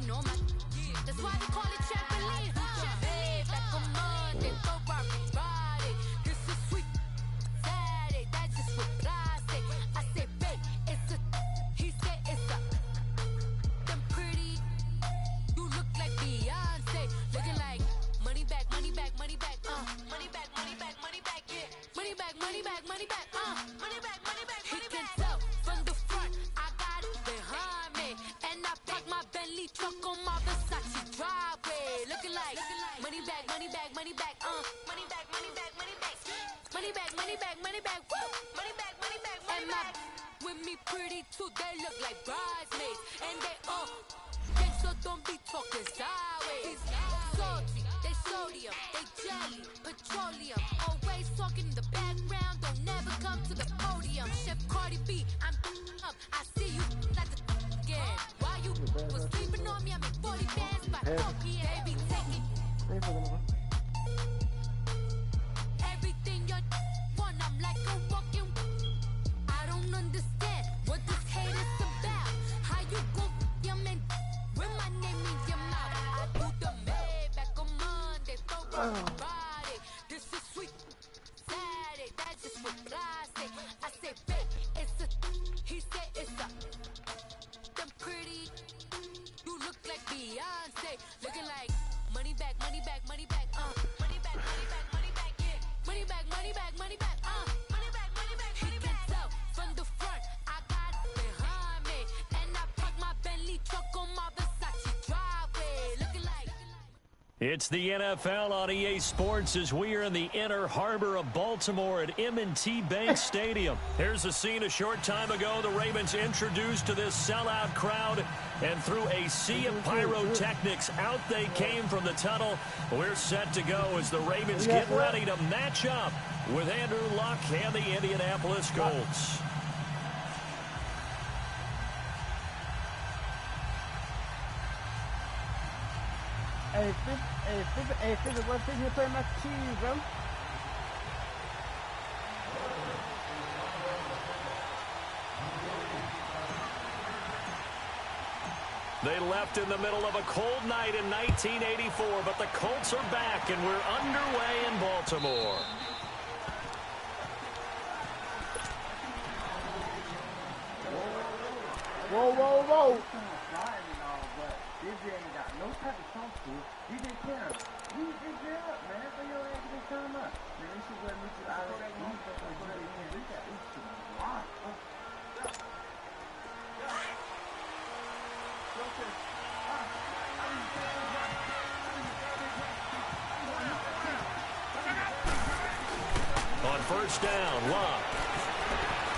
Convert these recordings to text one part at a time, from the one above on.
know my. That's why they call it trampoline. Back on Monday, go Friday. This is sweet Saturday. That's just what Ply say. I say, babe, it's a. He said it's a. Them pretty. You look like Beyonce. Looking like money back, money back, money back. Money back, money back, money back. Yeah. Money back, money back, money back. Money back, money back, money back. He can tell from the front. I got it behind me, and I park my Bentley truck on my Versace driveway. Looking like money back, money back, money back. Money back, money back, money back. Money back, money back, money back. Woo! Money back, money back, money back. With me pretty too, they look like bridesmaids, and they so don't be talking sideways. Salty, they sodium, they jelly, petroleum. Always talking in the background, don't never come to the podium. Chef Cardi B, I'm up. I see you like the again. Why you was sleeping on me? I make 40 bands by 4 p.m. Baby, take it. Everything you want, I'm like a walking. I don't understand what this hate is about. How you go your man with my name in your mouth? I do the Maybach on Monday, Friday. This is sweet Saturday. That's just what Ply say. I say, babe, it's a. He said it's a. Them pretty. You look like Beyonce. Looking like money back, money back, money back. Money back, money back, money back. Yeah. Money back, money back, money back. Money back, money back, money back. He can tell from the front. I got it behind me, and I park my Bentley truck on my Versace driveway. Looking like. It's the NFL on EA Sports as we are in the inner harbor of Baltimore at M&T Bank Stadium. Here's a scene a short time ago. The Ravens introduced to this sellout crowd, and through a sea of pyrotechnics, out they came from the tunnel. We're set to go as the Ravens get ready to match up with Andrew Luck and the Indianapolis Colts. Hey, Fizz, what Fizz you play mac and cheese, bro? They left in the middle of a cold night in 1984, but the Colts are back, and we're underway in Baltimore. Whoa. On first down, Luck.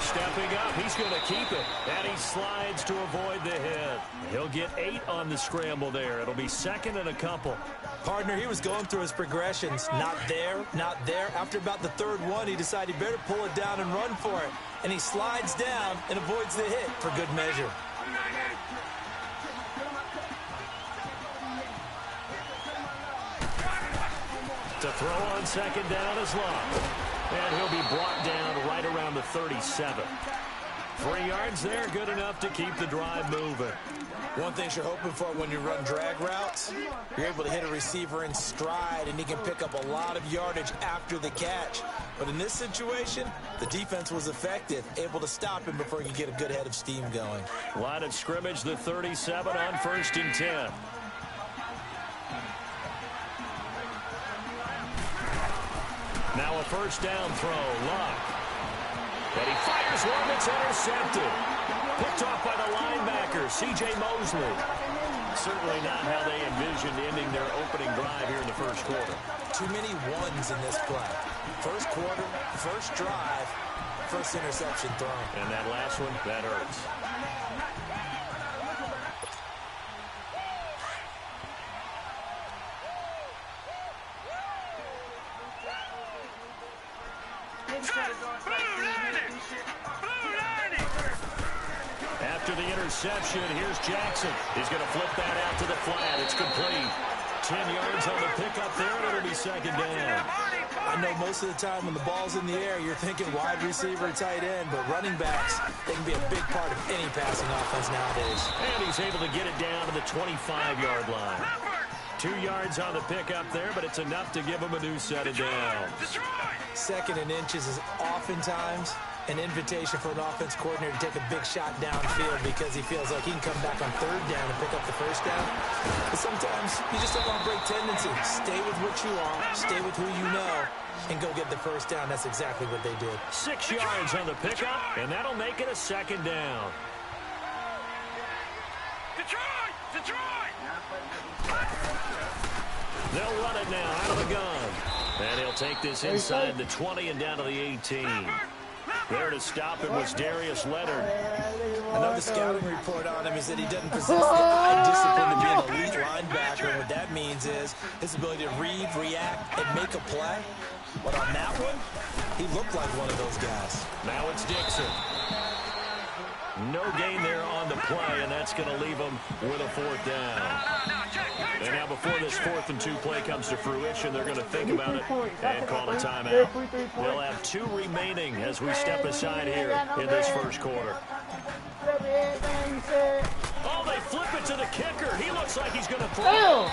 Stepping up, he's going to keep it. And he slides to avoid the hit. He'll get 8 on the scramble there. It'll be second and a couple. Partner, he was going through his progressions. Not there, not there. After about the third one, he decided he better pull it down and run for it. And he slides down and avoids the hit for good measure. To throw on second down is Luck. And he'll be brought down right around the 37. 3 yards there, good enough to keep the drive moving. One thing you're hoping for when you run drag routes, you're able to hit a receiver in stride, and he can pick up a lot of yardage after the catch. But in this situation, the defense was effective, able to stop him before he could get a good head of steam going. Line of scrimmage, the 37 on first and 10. Now a first down throw, Luck. And he fires one that's intercepted. Picked off by the linebacker, C.J. Mosley. Certainly not how they envisioned ending their opening drive here in the first quarter. Too many ones in this play. First quarter, first drive, first interception thrown. And that last one, that hurts. After the interception, here's Jackson. He's going to flip that out to the flat. It's complete. 10 yards on the pickup there, and it'll be second down. I know most of the time when the ball's in the air, you're thinking wide receiver, tight end, but running backs, they can be a big part of any passing offense nowadays. And he's able to get it down to the 25-yard line. 2 yards on the pickup there, but it's enough to give him a new set of downs. 2nd and inches is oftentimes an invitation for an offense coordinator to take a big shot downfield because he feels like he can come back on 3rd down and pick up the 1st down. But sometimes you just don't want to break tendency. Stay with what you are, stay with who you know, and go get the 1st down. That's exactly what they did. 6 yards on the pickup, and that'll make it a 2nd down. Detroit! They'll run it now out of the gun. And he'll take this inside the 20 and down to the 18. There to stop it was Darius Leonard. I know the scouting report on him is that he doesn't possess the eye discipline to be an elite linebacker. And what that means is his ability to read, react, and make a play. But on that one, he looked like one of those guys. Now it's Dixon. No gain there on the play, and that's going to leave him with a 4th down. And now before this 4th and 2 play comes to fruition, they're going to think about it and call a timeout. They'll have 2 remaining as we step aside here in this 1st quarter. Oh, they flip it to the kicker. He looks like he's going to throw.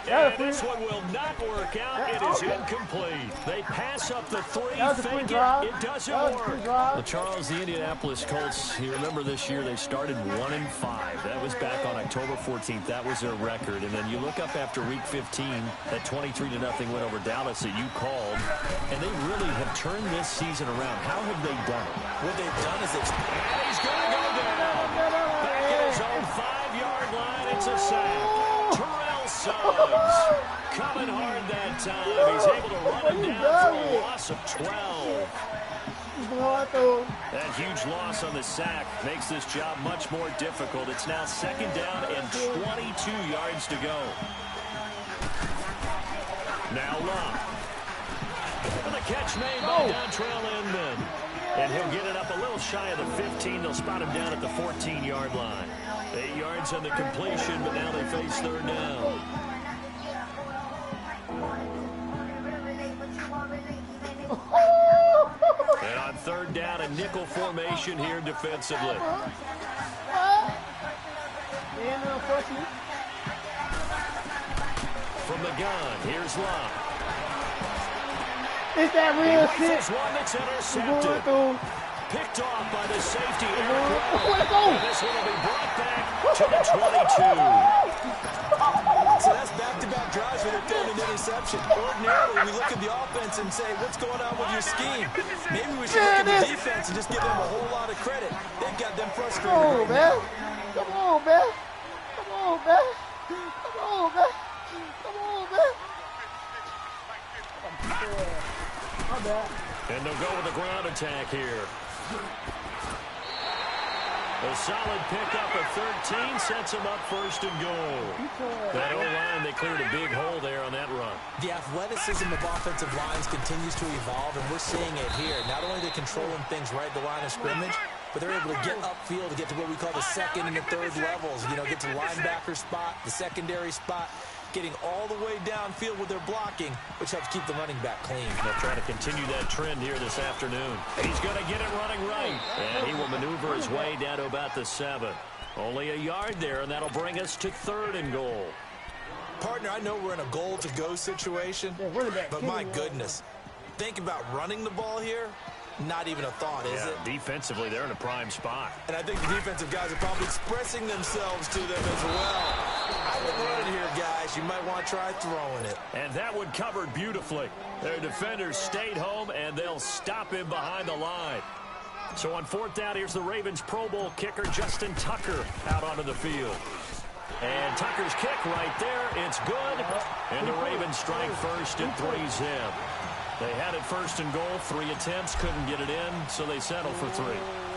And this one will not work out. It is incomplete. They pass up the 3, fake it. It doesn't work. Well, Charles, the Indianapolis Colts, you remember this year they started 1-5. That was back on October 14th. That was their record. And then you look up after Week 15, that 23-0 win over Dallas that you called, and they really have turned this season around. How have they done it? What they've done is they've... And he's going to go down. Back at his own 5-yard line. It's a sack. Suggs coming hard that time. He's able to run him down for a loss of 12. That huge loss on the sack makes this job much more difficult. It's now 2nd down and 22 yards to go. Now Love. And the catch made by Dontrell Inman. And he'll get it up a little shy of the 15. They'll spot him down at the 14-yard line. 8 yards on the completion, but now they face 3rd down. And on 3rd down, a nickel formation here defensively. From the gun, here's Love. It's that real shit. This one that's intercepted. Picked off by the safety. And this one will be brought back to the 22. So that's back-to-back drives where they're throwing an interception. Ordinarily, we look at the offense and say, what's going on with your scheme? Maybe we should look at the defense and just give them a whole lot of credit. They've got them frustrated. Come on, man. Come on, man. Come on, man. Come on, man. Come on, man. My bad. And they'll go with the ground attack here. A solid pickup of 13 sets him up 1st and goal. That O-line, they cleared a big hole there on that run. The athleticism of offensive lines continues to evolve, and we're seeing it here. Not only are they controlling things right at the line of scrimmage, but they're able to get upfield to get to what we call the 2nd and the 3rd levels. You know, get to the linebacker spot, the secondary spot, getting all the way downfield with their blocking, which helps keep the running back clean. They'll try to continue that trend here this afternoon. He's going to get it running right. And he will maneuver his way down to about the 7. Only a yard there, and that'll bring us to 3rd and goal. Partner, I know we're in a goal-to-go situation, but my goodness, think about running the ball here. Not even a thought, is it? Defensively, they're in a prime spot. And I think the defensive guys are probably expressing themselves to them as well. I would run it here, guys. You might want to try throwing it. And that one covered beautifully. Their defenders stayed home, and they'll stop him behind the line. So on 4th down, here's the Ravens Pro Bowl kicker, Justin Tucker, out onto the field. And Tucker's kick right there. It's good. And the Ravens strike first and 3-zip. They had it 1st and goal, 3 attempts, couldn't get it in, so they settle for 3.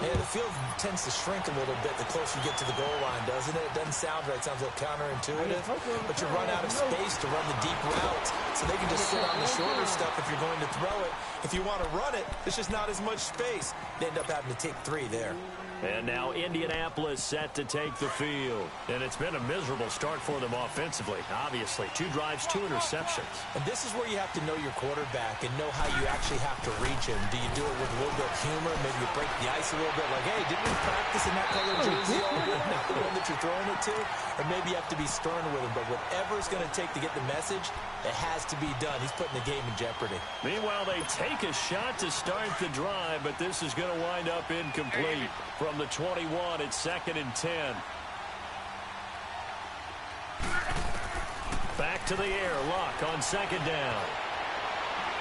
Yeah, the field tends to shrink a little bit the closer you get to the goal line, doesn't it? It doesn't sound right. It sounds a little counterintuitive. But you run out of space to run the deep routes, so they can just sit on the shorter stuff if you're going to throw it. If you want to run it, there's just not as much space. They end up having to take 3 there. And now Indianapolis set to take the field. And it's been a miserable start for them offensively. Obviously, 2 drives, 2 interceptions. And this is where you have to know your quarterback and know how you actually have to reach him. Do you do it with a little bit of humor? Maybe you break the ice a little bit like, hey, didn't we practice in that color jersey already? Not the one that you're throwing it to. Or maybe you have to be stern with him. But whatever it's going to take to get the message, it has to be done. He's putting the game in jeopardy. Meanwhile, they take a shot to start the drive, but this is going to wind up incomplete. From the 21, it's 2nd and 10. Back to the air. Luck on 2nd down.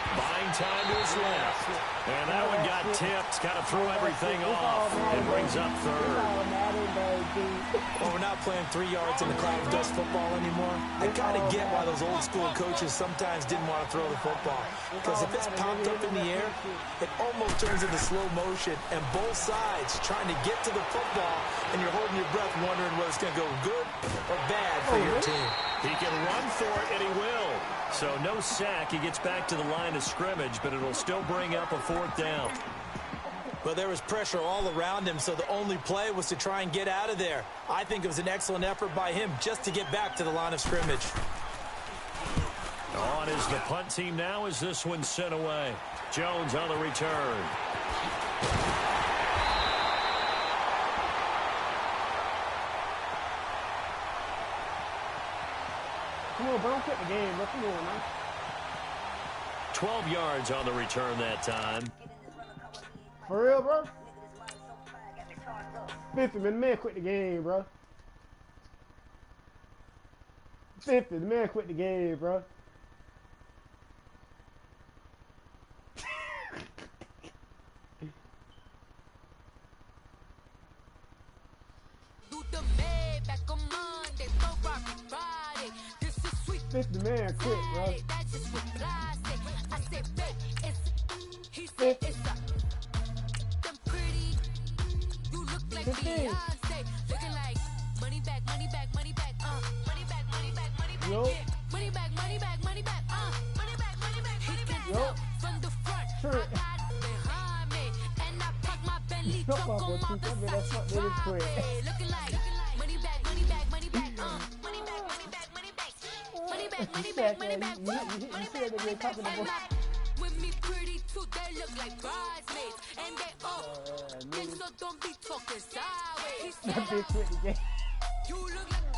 Buying time to his left. And that one got tipped. Kind of threw everything off. It brings up 3rd. Well, we're not playing 3 yards in the cloud of dust football anymore. I kind of get why those old school coaches sometimes didn't want to throw the football. Because if it's popped up in the air, it almost turns into slow motion. And both sides trying to get to the football, and you're holding your breath wondering whether it's going to go good or bad for your team. He can run for it, and he will. So no sack. He gets back to the line of scrimmage, but it'll still bring up a 4th down. Well, there was pressure all around him, so the only play was to try and get out of there. I think it was an excellent effort by him just to get back to the line of scrimmage. On is the punt team now as this one's sent away. Jones on the return. Come on, bro. Don't quit the game, bro. Come on, man. 12 yards on the return that time. For real, bro? 50, man. The man quit the game, bro. 50, the man quit the game, bro. Do the Maybach on Monday, throw Rocky Friday. This is sweet. 50, man quit, bro. That's just what Clyde said. I said, babe, it's he said it's a them pretty. You look like 15. Beyonce, looking like money back, money back, money back, money back, money back, money back, Yo. yeah. Money back, money back, money back, money back, money back, money back. Yo. From the front, Sure. I got it behind me, and I park my Bentley Come truck on, on bro. my That's what Versace they did quit. driveway. Looking like money back, money back, money back, money back, money back, money back, money back, money back, money back, You money said back, they money get back, comfortable. and like with me pretty too, they look like bridesmaids, and they all so don't be talking sideways. He That said, bitch quit the game. you look like